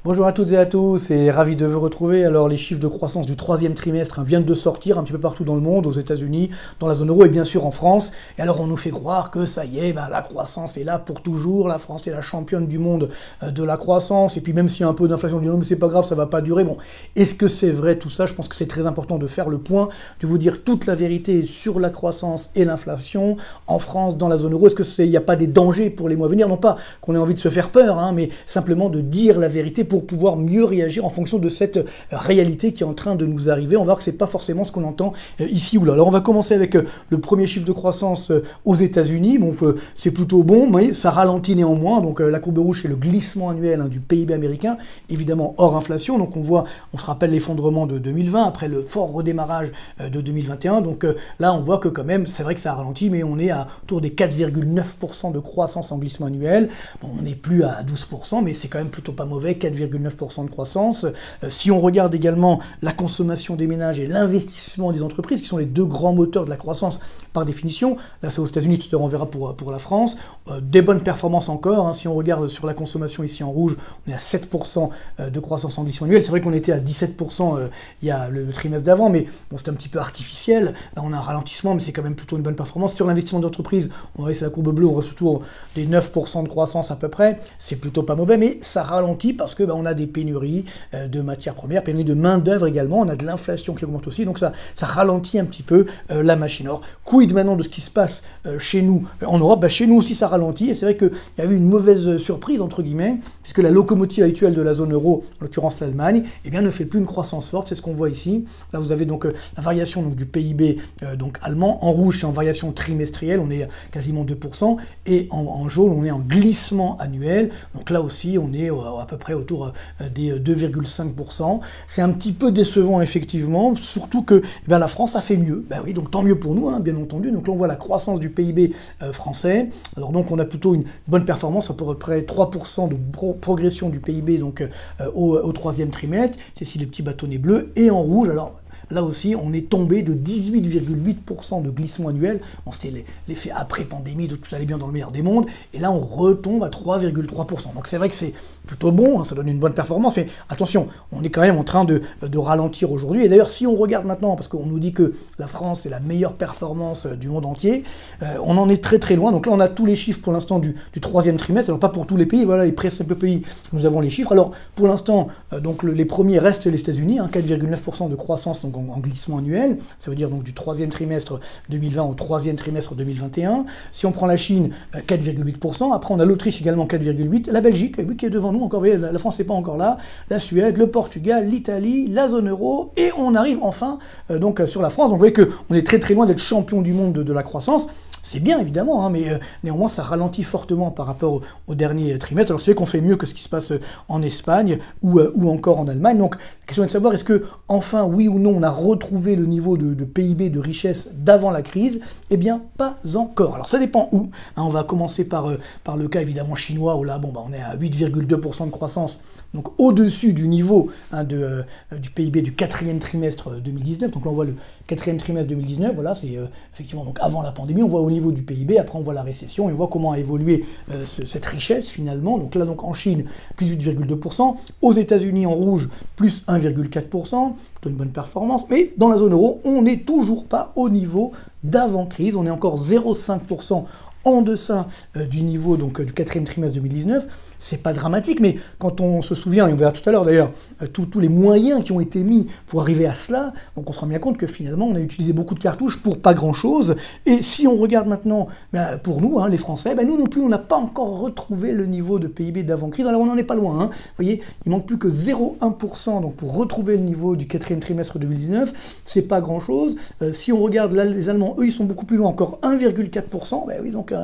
Bonjour à toutes et à tous et ravi de vous retrouver. Alors les chiffres de croissance du troisième trimestre viennent de sortir un petit peu partout dans le monde, aux États-Unis, dans la zone euro et bien sûr en France. Et alors on nous fait croire que ça y est, la croissance est là pour toujours, la France est la championne du monde de la croissance. Et puis même s'il y a un peu d'inflation, on dit non mais c'est pas grave, ça va pas durer. Bon, est-ce que c'est vrai tout ça? Je pense que c'est très important de faire le point, de vous dire toute la vérité sur la croissance et l'inflation en France, dans la zone euro. Est-ce qu'il n'y a pas des dangers pour les mois à venir? Non pas qu'on ait envie de se faire peur, mais simplement de dire la vérité pour pouvoir mieux réagir en fonction de cette réalité qui est en train de nous arriver. On va voir que c'est pas forcément ce qu'on entend ici ou là. Alors on va commencer avec le premier chiffre de croissance aux États-Unis. Bon, c'est plutôt bon, mais ça ralentit néanmoins. Donc la courbe rouge, c'est le glissement annuel du PIB américain, évidemment hors inflation. Donc on se rappelle l'effondrement de 2020 après le fort redémarrage de 2021. Donc là, on voit que quand même, c'est vrai que ça ralentit, mais on est autour des 4,9% de croissance en glissement annuel. Bon, on n'est plus à 12%, mais c'est quand même plutôt pas mauvais, 4,9% de croissance. Si on regarde également la consommation des ménages et l'investissement des entreprises, qui sont les deux grands moteurs de la croissance par définition, là c'est aux États-Unis, tout à l'heure on verra pour la France, des bonnes performances encore. Si on regarde sur la consommation ici en rouge, on est à 7% de croissance en glissement annuel. C'est vrai qu'on était à 17% il y a le trimestre d'avant, mais bon, c'était un petit peu artificiel. Là on a un ralentissement, mais c'est quand même plutôt une bonne performance. Sur l'investissement d'entreprise, on voit c'est la courbe bleue, on reste autour des 9% de croissance à peu près. C'est plutôt pas mauvais, mais ça ralentit parce que on a des pénuries de matières premières, pénuries de main-d'œuvre également, on a de l'inflation qui augmente aussi, donc ça ralentit un petit peu la machine. Alors, quid maintenant de ce qui se passe chez nous en Europe? Chez nous aussi ça ralentit, et c'est vrai qu'il y a eu une mauvaise surprise, entre guillemets, puisque la locomotive actuelle de la zone euro, en l'occurrence l'Allemagne, ne fait plus une croissance forte, c'est ce qu'on voit ici. Là vous avez donc la variation du PIB allemand, en rouge c'est en variation trimestrielle, on est quasiment 2%, et en jaune on est en glissement annuel, donc là aussi on est à peu près autour des 2,5%. C'est un petit peu décevant effectivement, surtout que la France a fait mieux. Oui, donc tant mieux pour nous, bien entendu. Donc là on voit la croissance du PIB français. Alors donc on a plutôt une bonne performance, à peu près 3% de progression du PIB au troisième trimestre. C'est ici les petits bâtonnets bleus. Et en rouge, alors là aussi, on est tombé de 18,8% de glissement annuel. Bon, c'était l'effet après-pandémie, tout allait bien dans le meilleur des mondes. Et là, on retombe à 3,3%. Donc c'est vrai que c'est plutôt bon, ça donne une bonne performance. Mais attention, on est quand même en train de ralentir aujourd'hui. Et d'ailleurs, si on regarde maintenant, parce qu'on nous dit que la France est la meilleure performance du monde entier, on en est très très loin. Donc là, on a tous les chiffres pour l'instant du troisième trimestre. Alors pas pour tous les pays, voilà, les principaux pays, nous avons les chiffres. Alors pour l'instant, les premiers restent les États-Unis, 4,9% de croissance en glissement annuel, ça veut dire donc du troisième trimestre 2020 au troisième trimestre 2021. Si on prend la Chine, 4,8%, après on a l'Autriche également 4,8%, la Belgique, oui, qui est devant nous, encore, la France n'est pas encore là, la Suède, le Portugal, l'Italie, la zone euro, et on arrive enfin sur la France. Donc vous voyez qu'on est très très loin d'être champion du monde de la croissance. C'est bien évidemment, mais néanmoins ça ralentit fortement par rapport au dernier trimestre. Alors c'est vrai qu'on fait mieux que ce qui se passe en Espagne ou encore en Allemagne. Donc la question est de savoir, est-ce que enfin, oui ou non, on a retrouvé le niveau de PIB, de richesse d'avant la crise? Eh bien, pas encore. Alors ça dépend où. On va commencer par le cas évidemment chinois, où là, on est à 8,2% de croissance, donc au-dessus du niveau du PIB du quatrième trimestre 2019. Donc là on voit le quatrième trimestre 2019, voilà, c'est effectivement donc avant la pandémie, on voit au niveau du PIB, après on voit la récession, et on voit comment a évolué cette richesse finalement. Donc là, en Chine, plus 8,2%, aux États-Unis en rouge, plus 1,4%, plutôt une bonne performance, mais dans la zone euro, on n'est toujours pas au niveau d'avant-crise, on est encore 0,5% en deçà du niveau du quatrième trimestre 2019. C'est pas dramatique, mais quand on se souvient, et on verra tout à l'heure d'ailleurs, tous les moyens qui ont été mis pour arriver à cela, donc on se rend bien compte que finalement on a utilisé beaucoup de cartouches pour pas grand chose. Et si on regarde maintenant, pour nous, les Français, nous non plus, on n'a pas encore retrouvé le niveau de PIB d'avant-crise. Alors on n'en est pas loin, Vous voyez, il manque plus que 0,1% donc pour retrouver le niveau du quatrième trimestre 2019. C'est pas grand chose. Si on regarde là, les Allemands, eux, ils sont beaucoup plus loin, encore 1,4%. Oui, donc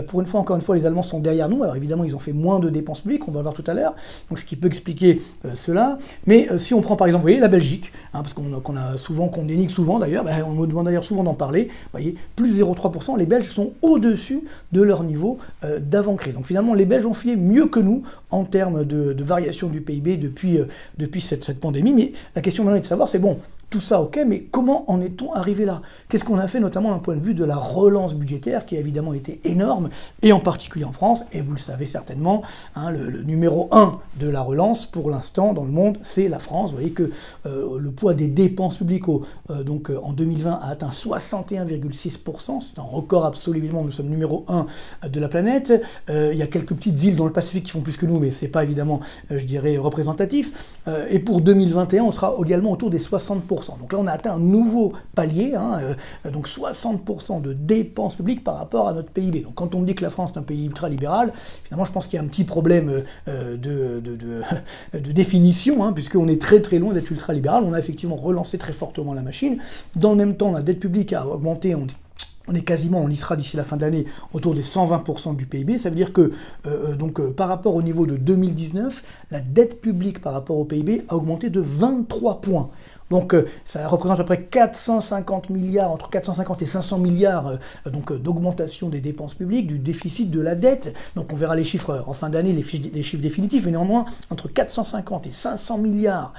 pour une fois, encore une fois, les Allemands sont derrière nous. Alors évidemment, ils ont fait moins de dépenses publiques, on va voir tout à l'heure, donc ce qui peut expliquer cela. Mais si on prend par exemple, vous voyez, la Belgique, parce qu'on dénigre souvent d'ailleurs, on me demande d'ailleurs souvent d'en parler, vous voyez, plus 0,3%, les Belges sont au-dessus de leur niveau d'avant-crise. Donc finalement, les Belges ont fait mieux que nous en termes de variation du PIB depuis cette pandémie. Mais la question maintenant est de savoir, c'est bon, tout ça, ok, mais comment en est-on arrivé là? Qu'est-ce qu'on a fait notamment d'un point de vue de la relance budgétaire qui a évidemment été énorme, et en particulier en France, et vous le savez certainement, hein, le numéro 1 de la relance pour l'instant dans le monde, c'est la France. Vous voyez que le poids des dépenses publiques en 2020 a atteint 61,6%, c'est un record absolu, évidemment, nous sommes numéro 1 de la planète. Il y a quelques petites îles dans le Pacifique qui font plus que nous, mais c'est pas évidemment, je dirais, représentatif. Et pour 2021, on sera également autour des 60%. Donc là, on a atteint un nouveau palier, hein, donc 60% de dépenses publiques par rapport à notre PIB. Donc quand on me dit que la France est un pays ultralibéral, finalement, je pense qu'il y a un petit problème de définition, hein, puisqu'on est très très loin d'être ultralibéral. On a effectivement relancé très fortement la machine. Dans le même temps, la dette publique a augmenté. On y sera d'ici la fin de l'année autour des 120% du PIB. Ça veut dire que par rapport au niveau de 2019, la dette publique par rapport au PIB a augmenté de 23 points. Donc ça représente à peu près 450 milliards, entre 450 et 500 milliards d'augmentation des dépenses publiques, du déficit de la dette. Donc on verra les chiffres en fin d'année, les chiffres définitifs, mais néanmoins entre 450 et 500 milliards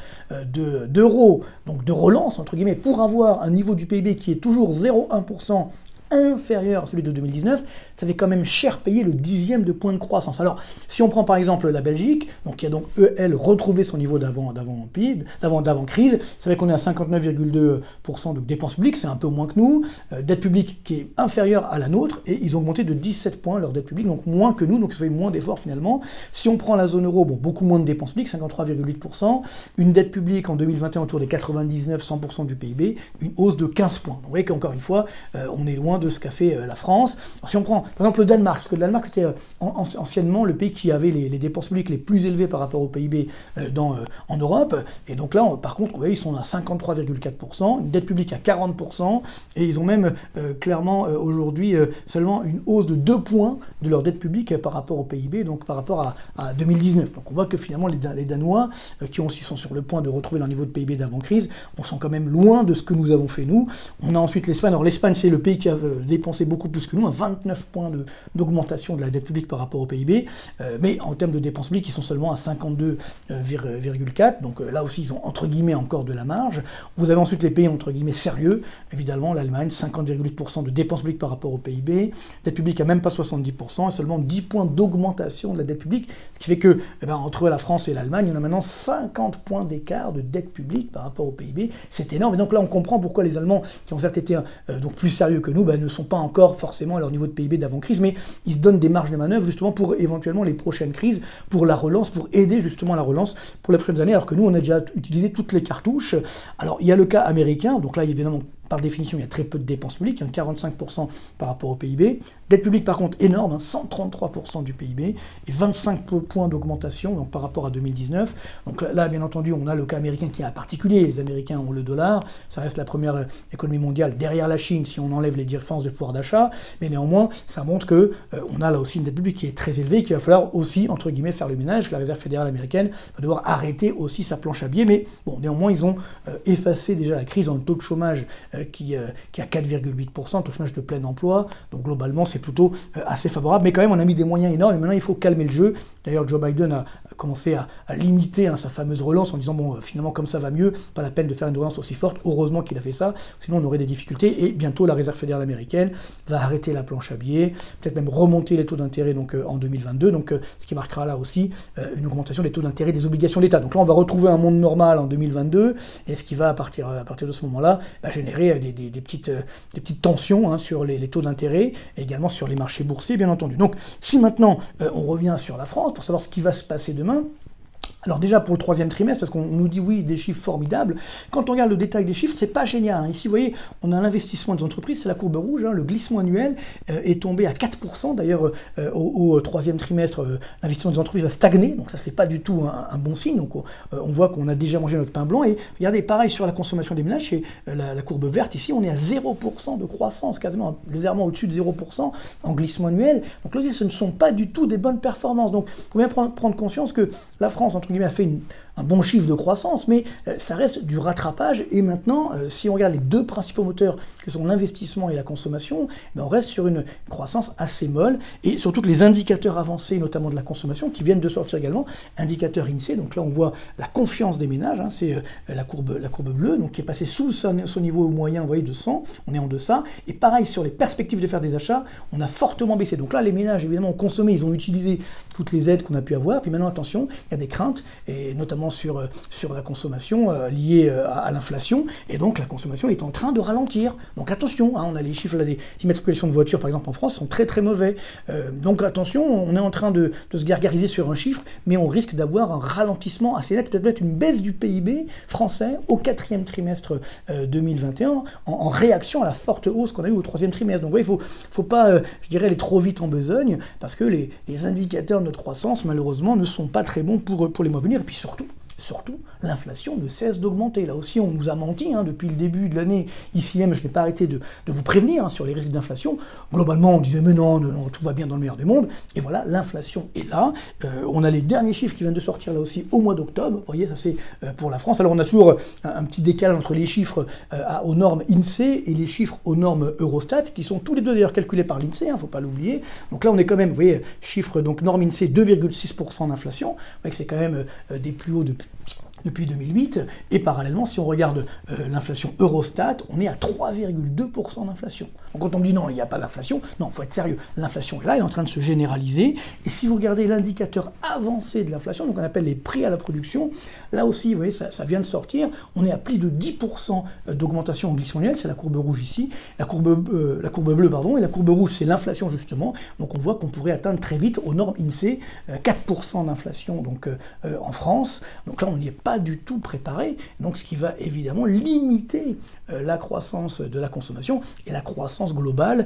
d'euros, donc de relance, entre guillemets, pour avoir un niveau du PIB qui est toujours 0,1% inférieur à celui de 2019, ça fait quand même cher payer le 10e de point de croissance. Alors, si on prend par exemple la Belgique, donc qui a donc, elle, retrouvé son niveau d'avant-crise, ça fait qu'on est à 59,2% de dépenses publiques, c'est un peu moins que nous, dette publique qui est inférieure à la nôtre, et ils ont augmenté de 17 points leur dette publique, donc moins que nous, donc ça fait moins d'efforts finalement. Si on prend la zone euro, bon, beaucoup moins de dépenses publiques, 53,8%, une dette publique en 2021 autour des 99-100% du PIB, une hausse de 15 points. Donc, vous voyez qu'encore une fois, on est loin de ce qu'a fait la France. Alors, si on prend par exemple le Danemark, parce que le Danemark c'était anciennement le pays qui avait les dépenses publiques les plus élevées par rapport au PIB en Europe, et donc là par contre vous voyez, ils sont à 53,4%, une dette publique à 40%, et ils ont même clairement aujourd'hui seulement une hausse de 2 points de leur dette publique par rapport au PIB, donc par rapport à 2019. Donc on voit que finalement les Danois, qui aussi sont sur le point de retrouver leur niveau de PIB d'avant-crise, on sont quand même loin de ce que nous avons fait nous. On a ensuite l'Espagne. Alors l'Espagne c'est le pays qui a dépensé beaucoup plus que nous, 29 points d'augmentation de la dette publique par rapport au PIB, mais en termes de dépenses publiques, ils sont seulement à 52,4, donc là aussi ils ont entre guillemets encore de la marge. Vous avez ensuite les pays entre guillemets sérieux, évidemment l'Allemagne, 50,8% de dépenses publiques par rapport au PIB, dette publique à même pas 70%, et seulement 10 points d'augmentation de la dette publique, ce qui fait que entre la France et l'Allemagne, on a maintenant 50 points d'écart de dette publique par rapport au PIB, c'est énorme, et donc là on comprend pourquoi les Allemands, qui ont certes été donc plus sérieux que nous, ne sont pas encore forcément à leur niveau de PIB d'avant-crise, mais ils se donnent des marges de manœuvre justement pour éventuellement les prochaines crises, pour la relance, pour aider justement la relance pour les prochaines années, alors que nous on a déjà utilisé toutes les cartouches. Alors il y a le cas américain, donc là évidemment par définition, il y a très peu de dépenses publiques, 45% par rapport au PIB. Dette publique, par contre, énorme, 133% du PIB, et 25 points d'augmentation donc, par rapport à 2019. Donc là, bien entendu, on a le cas américain qui est particulier. Les Américains ont le dollar, ça reste la première économie mondiale derrière la Chine, si on enlève les différences de pouvoir d'achat, mais néanmoins, ça montre que on a là aussi une dette publique qui est très élevée, qu'il va falloir aussi, entre guillemets, faire le ménage. La Réserve fédérale américaine va devoir arrêter aussi sa planche à billets, mais bon, néanmoins, ils ont effacé déjà la crise en taux de chômage qui a 4,8%, taux de chômage de plein emploi, donc globalement c'est plutôt assez favorable, mais quand même on a mis des moyens énormes, et maintenant il faut calmer le jeu. D'ailleurs Joe Biden a commencé à limiter sa fameuse relance en disant bon finalement comme ça va mieux, pas la peine de faire une relance aussi forte, heureusement qu'il a fait ça, sinon on aurait des difficultés, et bientôt la Réserve fédérale américaine va arrêter la planche à billets, peut-être même remonter les taux d'intérêt donc en 2022, donc ce qui marquera là aussi une augmentation des taux d'intérêt des obligations d'État. Donc là on va retrouver un monde normal en 2022, et ce qui va à partir de ce moment-là générer des petites tensions sur les taux d'intérêt, et également sur les marchés boursiers, bien entendu. Donc, si maintenant on revient sur la France, pour savoir ce qui va se passer demain, alors déjà pour le troisième trimestre, parce qu'on nous dit oui, des chiffres formidables, quand on regarde le détail des chiffres, c'est pas génial. Ici, vous voyez, on a l'investissement des entreprises, c'est la courbe rouge, le glissement annuel est tombé à 4%. D'ailleurs, au troisième trimestre, l'investissement des entreprises a stagné, donc ça c'est pas du tout un bon signe. Donc on voit qu'on a déjà mangé notre pain blanc. Et regardez, pareil sur la consommation des ménages, c'est la courbe verte, ici on est à 0% de croissance, quasiment légèrement au-dessus de 0% en glissement annuel. Donc là aussi, ce ne sont pas du tout des bonnes performances. Donc il faut bien prendre conscience que la France, entre guillemets, a fait un bon chiffre de croissance, mais ça reste du rattrapage. Et maintenant, si on regarde les deux principaux moteurs, que sont l'investissement et la consommation, on reste sur une croissance assez molle. Et surtout que les indicateurs avancés, notamment de la consommation, qui viennent de sortir également, indicateurs INSEE, donc là on voit la confiance des ménages, hein, c'est la courbe bleue, donc qui est passée sous son niveau moyen, vous voyez, de 100, on est en deçà. Et pareil, sur les perspectives de faire des achats, on a fortement baissé. Donc là, les ménages, évidemment, ont consommé, ils ont utilisé toutes les aides qu'on a pu avoir. Puis maintenant, attention, il y a des craintes, et notamment sur la consommation liée à l'inflation. Et donc, la consommation est en train de ralentir. Donc attention, hein, on a les chiffres là, des immatriculations de voitures, par exemple, en France, sont très très mauvais. Donc attention, on est en train de se gargariser sur un chiffre, mais on risque d'avoir un ralentissement assez net, peut-être une baisse du PIB français au 4e trimestre 2021, en réaction à la forte hausse qu'on a eue au 3e trimestre. Donc il ne faut pas, je dirais, aller trop vite en besogne, parce que les indicateurs de notre croissance, malheureusement, ne sont pas très bons pour les mois à venir. Et puis surtout, l'inflation ne cesse d'augmenter. Là aussi, on nous a menti hein, depuis le début de l'année. Ici même, je n'ai pas arrêté de vous prévenir hein, sur les risques d'inflation. Globalement, on disait, mais non, tout va bien dans le meilleur des mondes. Et voilà, l'inflation est là. On a les derniers chiffres qui viennent de sortir là aussi au mois d'octobre. Vous voyez, ça c'est pour la France. Alors, on a toujours un petit décalage entre les chiffres aux normes INSEE et les chiffres aux normes Eurostat, qui sont tous les deux d'ailleurs calculés par l'INSEE, il ne faut pas l'oublier. Donc là, on est quand même, vous voyez, chiffre, donc norme INSEE, 2,6% d'inflation. Vous voyez que c'est quand même des plus hauts depuis 2008, et parallèlement, si on regarde l'inflation Eurostat, on est à 3,2% d'inflation. Donc quand on me dit non, il n'y a pas d'inflation, non, il faut être sérieux. L'inflation est là, elle est en train de se généraliser, et si vous regardez l'indicateur avancé de l'inflation, donc on appelle les prix à la production, là aussi, vous voyez, ça vient de sortir, on est à plus de 10% d'augmentation en glissement annuel, c'est la courbe rouge ici, la courbe bleue, pardon, et la courbe rouge, c'est l'inflation justement, donc on voit qu'on pourrait atteindre très vite aux normes INSEE 4% d'inflation donc en France, donc là on n'y est pas du tout préparé, donc ce qui va évidemment limiter la croissance de la consommation et la croissance globale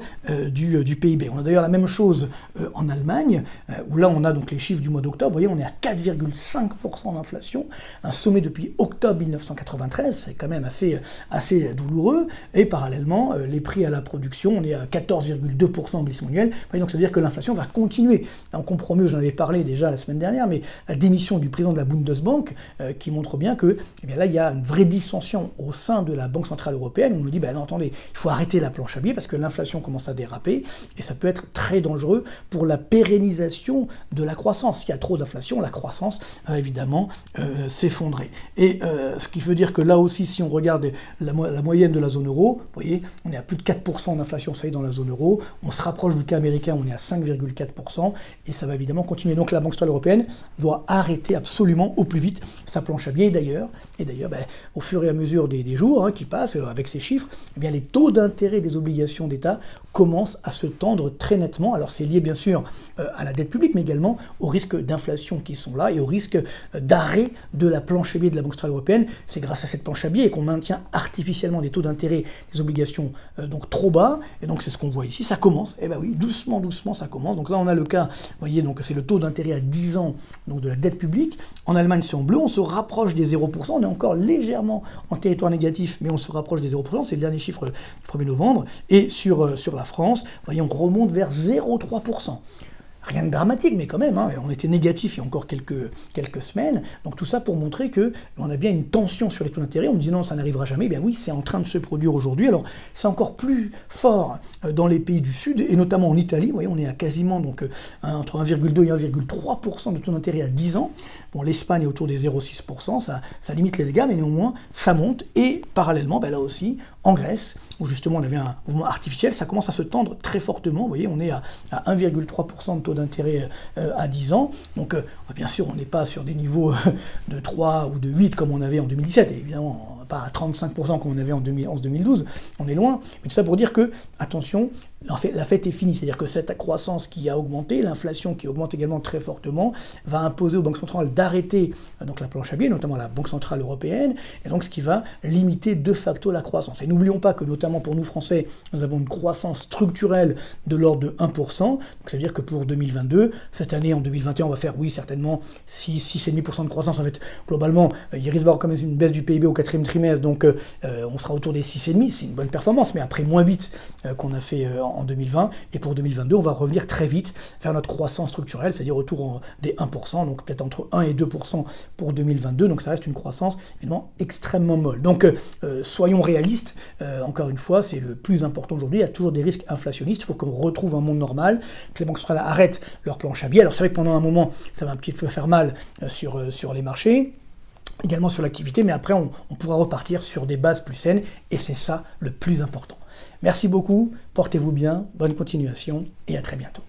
du PIB. On a d'ailleurs la même chose en Allemagne, où là on a donc les chiffres du mois d'octobre, vous voyez on est à 4,5% d'inflation, un sommet depuis octobre 1993, c'est quand même assez douloureux, et parallèlement les prix à la production, on est à 14,2% en glissement annuel, donc ça veut dire que l'inflation va continuer. On comprend mieux, j'en avais parlé déjà la semaine dernière, mais la démission du président de la Bundesbank qui montre bien que là il y a une vraie dissension au sein de la Banque Centrale Européenne. On nous dit, non attendez, il faut arrêter la planche à billets parce que l'inflation commence à déraper et ça peut être très dangereux pour la pérennisation de la croissance. S'il y a trop d'inflation, la croissance va évidemment s'effondrer. Et ce qui veut dire que là aussi, si on regarde la moyenne de la zone euro, vous voyez, on est à plus de 4% d'inflation, ça y est, dans la zone euro. On se rapproche du cas américain, on est à 5,4% et ça va évidemment continuer. Donc la Banque Centrale Européenne doit arrêter absolument au plus vite sa planche à billets. Et d'ailleurs, au fur et à mesure des jours qui passent, avec ces chiffres, les taux d'intérêt des obligations d'État commencent à se tendre très nettement. Alors c'est lié bien sûr à la dette publique, mais également aux risques d'inflation qui sont là et au risque d'arrêt de la planche à billets de la Banque Centrale Européenne. C'est grâce à cette planche à billets qu'on maintient artificiellement des taux d'intérêt des obligations donc trop bas. Et donc c'est ce qu'on voit ici. Ça commence, oui, doucement ça commence. Donc là on a le cas, vous voyez, donc c'est le taux d'intérêt à 10 ans donc de la dette publique. En Allemagne c'est en bleu, on se rapproche des 0%, on est encore légèrement en territoire négatif, mais on se rapproche des 0%, c'est le dernier chiffre du 1er novembre, et sur la France, vous voyez, on remonte vers 0,3%. Rien de dramatique, mais quand même, on était négatif il y a encore quelques semaines. Donc tout ça pour montrer qu'on a bien une tension sur les taux d'intérêt. On me dit non, ça n'arrivera jamais. Oui, c'est en train de se produire aujourd'hui. Alors c'est encore plus fort dans les pays du Sud, et notamment en Italie. Vous voyez, on est à quasiment donc, entre 1,2 et 1,3% de taux d'intérêt à 10 ans. Bon, l'Espagne est autour des 0,6%, ça limite les dégâts, mais néanmoins, ça monte. Et parallèlement, là aussi, en Grèce, où justement on avait un mouvement artificiel, ça commence à se tendre très fortement. Vous voyez, on est à 1,3% de taux d'intérêt à 10 ans. Donc, bien sûr, on n'est pas sur des niveaux de 3 ou de 8 comme on avait en 2017. Et évidemment, pas à 35% comme on avait en 2011-2012. On est loin. Mais tout ça pour dire que, attention, la fête est finie. C'est-à-dire que cette croissance qui a augmenté, l'inflation qui augmente également très fortement, va imposer aux banques centrales d'arrêter donc la planche à billets, notamment la Banque Centrale Européenne, et donc ce qui va limiter de facto la croissance. Et n'oublions pas que, notamment pour nous Français, nous avons une croissance structurelle de l'ordre de 1%. Donc ça veut dire que pour 2022, cette année, en 2021, on va faire, oui, certainement 6,5% de croissance. En fait, globalement, il risque d'avoir quand même une baisse du PIB au 4e trimestre, trimestre, donc on sera autour des 6,5, c'est une bonne performance, mais après moins 8 qu'on a fait en 2020. Et pour 2022, on va revenir très vite vers notre croissance structurelle, c'est-à-dire autour des 1%, donc peut-être entre 1 et 2% pour 2022. Donc ça reste une croissance évidemment extrêmement molle. Donc soyons réalistes, encore une fois, c'est le plus important aujourd'hui. Il y a toujours des risques inflationnistes, il faut qu'on retrouve un monde normal, que les banques centrales arrêtent leur planche à billets. Alors c'est vrai que pendant un moment, ça va un petit peu faire mal sur les marchés, également sur l'activité, mais après on pourra repartir sur des bases plus saines, et c'est ça le plus important. Merci beaucoup, portez-vous bien, bonne continuation, et à très bientôt.